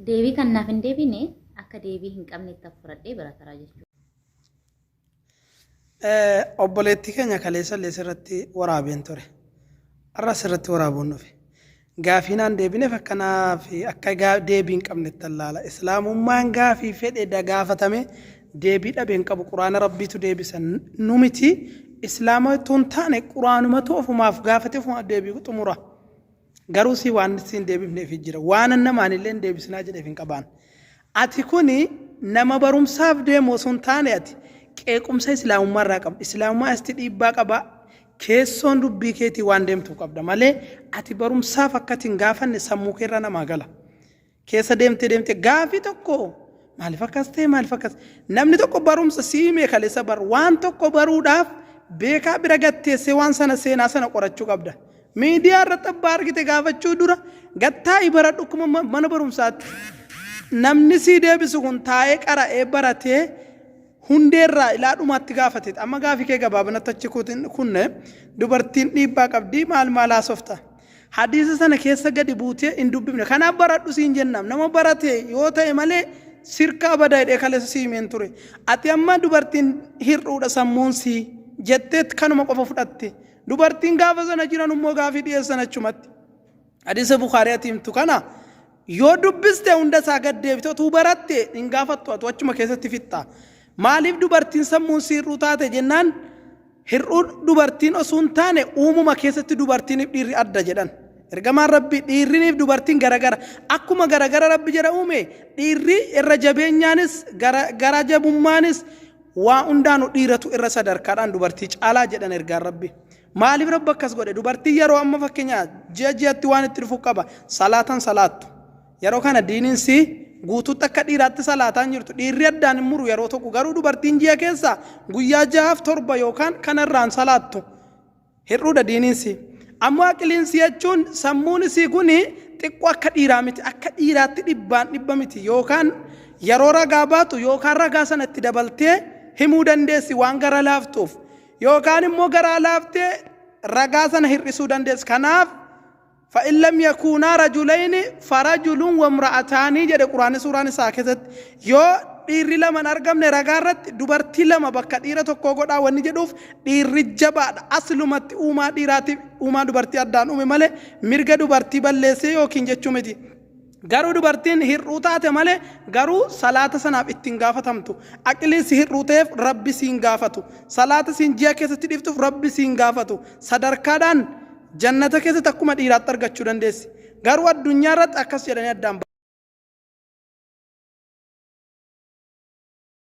Deebii kanaaf hin deebine akka deebii hin qabnetti fudhadhee barataraa jechuudha. Obboleettii keenya kaleessa irratti waraabeen ture. Arras irratti waraabuun dhufe. Gaafiinaan deebineef akkanaaf akka deebii hin qabnetti laala. Islaamummaan gaafii fedhe gaafatame deebii dhabeen qabu quraana rabbiitu deebisan numiti islaama tun taane quraanumatu ofumaaf gaafate ofuma deebii xumura. Garuu si waan siin deebifneef jira. Waan namaan illee deebisinaa jedheef hin qabaan. Ati kuni nama barumsaaf deemu sun taane ati qeequmsa islaamummaa irraa qabda. Islaamummaa asti dhiibbaa qaba. Keessoon dubbii keetii waan deemtu qabda malee ati barumsaaf akkatiin gaafanne sammuu keerra namaa gala. Keessa deemte gaafii tokko maaliif akkas ta'e maaliif akkas namni tokko barumsa siimee kaleessa waan tokko baruudhaaf beekaa bira gatteessee waan sana seenaa sana qorachuu qabda. Miidiyaa irratti abbaa argite gaafachuu dura gattaa ibaradhu kuma mana barumsaatti namni si deebisu kun taa'ee qara'ee baratee hundeerraa ilaadhumaatti gaafate amma gaafii kee gabaabinatti achi kunne dubartiin dhiibbaa qabdi maal haasofta hadiisa sana keessa gadi buutee hin dubbifne kanaaf baradhu siin jennaan nama barate yoo ta'e malee sirkaa badaa hidhee kaleessa siimeen ture ati amma dubartiin hir'uudha sammuun si jetteet kanuma qofa fudhatte dubartiin gaafa sana jiran immoo gaafii dhiyeessan achumatti hadiisa Bukaariyaatti himtu kana yoo dubbiste hunda isaa gad deebite tuu baratte hin gaafattu atu achuma keessatti fixxa. Maaliif dubartiin sammuun sirruu taate jennaan hir'uu dubartiin osoo hin taane uumuma keessatti dubartiiniif dhiirri adda jedhan. Ergamaan rabbi dhiirriniif dubartiin garagara akkuma garagara rabbi jedha uume dhiirri irra jabeenyaanis gara jabummaanis waa hundaanu dhiiratu irra sadarkaadhaan dubartii caalaa jedhan ergaan rabbi. Maaliif rabbi akkas godhe dubartii yeroo amma fakkeenyaa ji'atti waan itti dhufu qaba salaatan salaattu yeroo kana diiniinsi guutuutti akka dhiiraatti salaataan jirtu dhiirri addaan hin muru yeroo tokko garuu dubartiin ji'a keessa guyyaa 6-7 yookaan kanarraan salaattu hir'uudha diiniinsi ammoo aqiliinsi jechuun sammuun isii kun xiqqoo akka dhiiraa miti akka dhiiraatti dhibba miti yookaan yeroo ragaa baatu yookaan ragaa sanatti dabaltee himuu dandeessi waan gara laaftuuf yookaan immoo garaa laaftee ragaa sana hir'isuu dandeessi kanaaf فإن لم يكونا رجلين فرجل وامرأتان جد القرآن سورة ساكتت يو dhiirri lama argamne ragaarratti dubartii lama bakka dhiira tokko godhaa wanni jedhuuf dhiirri jabaadha aslumatti uumaa dhiiraatiif uumaa dubartii addaan uume malee mirga dubartii balleessee yookiin jechuu miti garuu dubartiin hir'uu taate malee garuu salaata sanaaf ittiin gaafatamtu aqliin si hir'uu ta'eef rabbi siin gaafatu salaata siin ji'a keessatti dhiiftuuf rabbi siin gaafatu sadarkaadhaan jannata keessatti akkuma dhiiraatti argachuu dandeessi garuu addunyaa irratti akkas jedhanii addaan